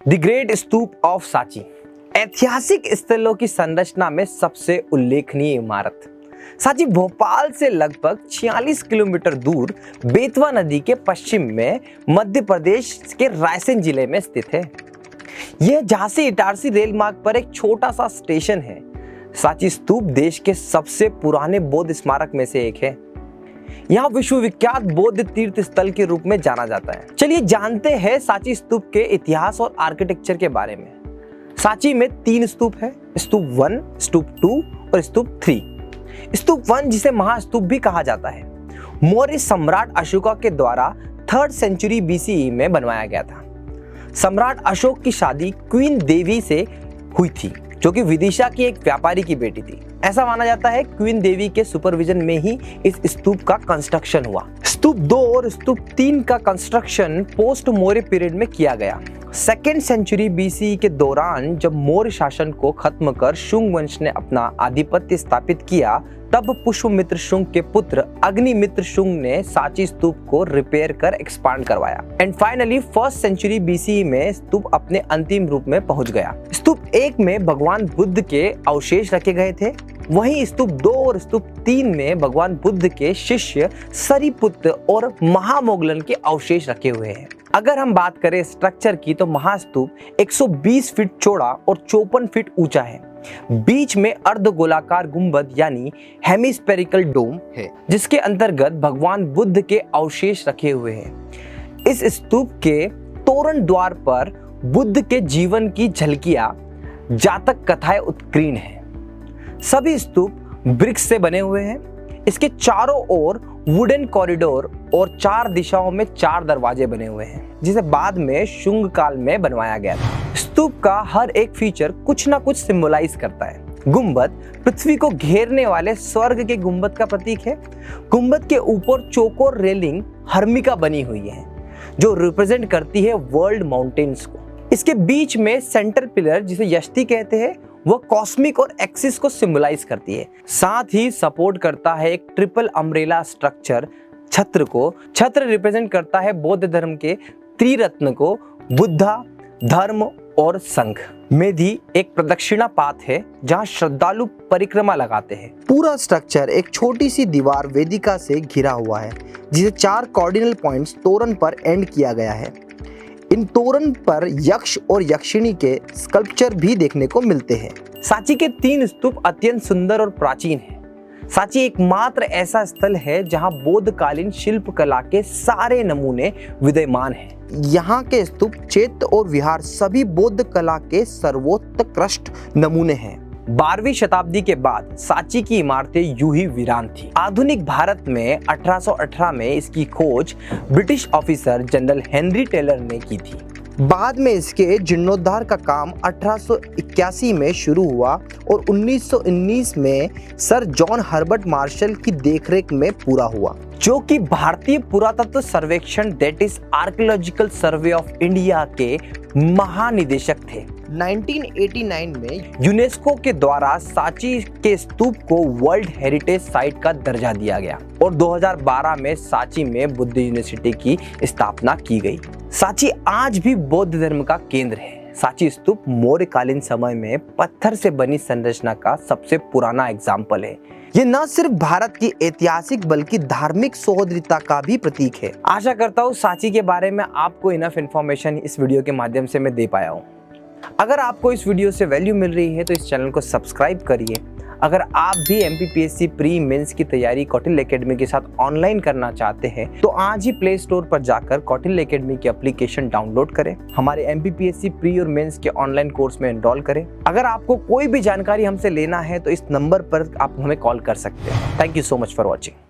The great stupa of Sanchi, ऐतिहासिक स्थलों की संरचना में सबसे उल्लेखनीय इमारत। सांची भोपाल से लगभग 46 किलोमीटर दूर बेतवा नदी के पश्चिम में मध्य प्रदेश के रायसेन जिले में स्थित है। यह झांसी इटारसी रेल मार्ग पर एक छोटा सा स्टेशन है। सांची स्तूप देश के सबसे पुराने बौद्ध स्मारक में से एक है। यहाँ विश्वविख्यात बौद्ध तीर्थ स्थल के रूप में जाना जाता है। चलिए जानते हैं सांची स्तूप के इतिहास और आर्किटेक्चर के बारे में। सांची में 3 स्तूप है, स्तूप 1, स्तूप 2 और स्तूप 3। स्तूप 1 जिसे महास्तूप भी कहा जाता है, मौर्य सम्राट अशोका के द्वारा 3rd सेंचुरी BCE में बनवाया गया था। सम्राट अशोक की शादी क्वीन देवी से हुई थी, जो कि विदिशा की एक व्यापारी की बेटी थी। ऐसा माना जाता है क्वीन देवी के सुपरविजन में ही इस स्तूप का कंस्ट्रक्शन हुआ। स्तूप 2 और स्तूप 3 का कंस्ट्रक्शन पोस्ट मौर्य पीरियड में किया गया। 2nd सेंचुरी BCE के दौरान जब मौर्य शासन को खत्म कर शुंग वंश ने अपना आधिपत्य स्थापित किया, तब पुष्यमित्र शुंग के पुत्र अग्निमित्र शुंग ने सांची स्तूप को रिपेयर कर एक्सपांड करवाया। And finally 1st century BCE में स्तूप अपने अंतिम रूप में पहुंच गया। स्तूप 1 में भगवान बुद्ध के अवशेष रखे गए थे, वहीं स्तूप 2 और स्तूप 3 में भगवान बुद्ध के शिष्य सरिपुत्र और महामोगलन के अवशेष रखे हुए हैं। अगर हम बात करें स्ट्रक्चर की, तो महास्तूप 120 फीट चौड़ा और 54 फीट ऊंचा है। बीच में अर्धगोलाकार गुंबद यानी हेमिस्फेरिकल डोम है, जिसके अंतर्गत भगवान बुद्ध के अवशेष रखे हुए हैं। इस स्तूप के तोरण द्वार पर बुद्ध के जीवन की झलकियां, जातक कथाएं उत्कीर्ण हैं। सभी स्तूप ब्रिक्स से बने हुए हैं। इसके चारों ओर वुडन कॉरिडोर और 4 दिशाओं में 4 दरवाजे बने हुए हैं, जिसे बाद में शुंग काल में बनवाया गया था। स्तूप का हर एक फीचर कुछ ना कुछ सिंबलाइज करता है। गुंबद पृथ्वी को घेरने वाले स्वर्ग के गुंबद का प्रतीक है। गुंबद के ऊपर चौकोर रेलिंग हर्मिका बनी हुई है, जो रिप्रेजेंट करती है वर्ल्ड माउंटेन्स को। इसके बीच में सेंटर पिलर, जिसे यष्टि कहते हैं, वह कॉस्मिक और एक्सिस को सिंबलाइज करती है। साथ ही सपोर्ट करता है एक ट्रिपल अम्ब्रेला स्ट्रक्चर छत्र को। छत्र रिप्रेजेंट करता है बौद्ध धर्म के त्रिरत्न को, बुद्धा, धर्म और संघ। मेधी एक प्रदक्षिणा पाथ है, जहां श्रद्धालु परिक्रमा लगाते हैं। पूरा स्ट्रक्चर एक छोटी सी दीवार वेदिका से घिरा हुआ है, जिसे 4 कार्डिनल पॉइंट्स तोरण पर एंड किया गया है। इन तोरण पर यक्ष और यक्षिणी के स्कल्पचर भी देखने को मिलते हैं। सांची के 3 स्तूप अत्यंत सुंदर और प्राचीन हैं। सांची एकमात्र ऐसा स्थल है जहां बौद्धकालीन शिल्पकला के सारे नमूने विद्यमान हैं। यहाँ के स्तूप, चैत्य और विहार सभी बौद्ध कला के सर्वोत्कृष्ट नमूने हैं। 12वीं शताब्दी के बाद सांची की इमारतें यूं ही वीरान थी। आधुनिक भारत में 1818 में इसकी खोज British officer General Henry Taylor ने की थी। बाद में इसके जीर्णोद्धार का काम 1881 में शुरू हुआ और 1919 में सर जॉन हर्बर्ट मार्शल की देखरेख में पूरा हुआ, जो कि भारतीय पुरातत्व सर्वेक्षण that is archaeological survey of India के महानिदेशक थे। 1989 में यूनेस्को के द्वारा सांची के स्तूप को वर्ल्ड हेरिटेज साइट का दर्जा दिया गया और 2012 में सांची में बुद्ध यूनिवर्सिटी की स्थापना की गई। सांची आज भी बौद्ध धर्म का केंद्र है। सांची स्तूप मौर्यकालीन समय में पत्थर से बनी संरचना का सबसे पुराना एग्जाम्पल है। ये न सिर्फ भारत की ऐतिहासिक बल्कि धार्मिक सौहार्द्रता का भी प्रतीक है। आशा करता हूँ सांची के बारे में आपको इनफ इन्फॉर्मेशन इस वीडियो के माध्यम से मैं दे पाया हूँ। अगर आपको इस वीडियो से वैल्यू मिल रही है तो इस चैनल को सब्सक्राइब करिए। अगर आप भी MPPSC प्री मेंस की तैयारी कौटिल्य एकेडमी के साथ ऑनलाइन करना चाहते हैं तो आज ही प्ले स्टोर पर जाकर कौटिल्य एकेडमी की एप्लीकेशन डाउनलोड करें। हमारे MPPSC प्री और मेंस के ऑनलाइन कोर्स में एनरोल करें। अगर आपको कोई भी जानकारी हमसे लेना है तो इस नंबर पर आप हमें कॉल कर सकते हैं। Thank you so much for watching.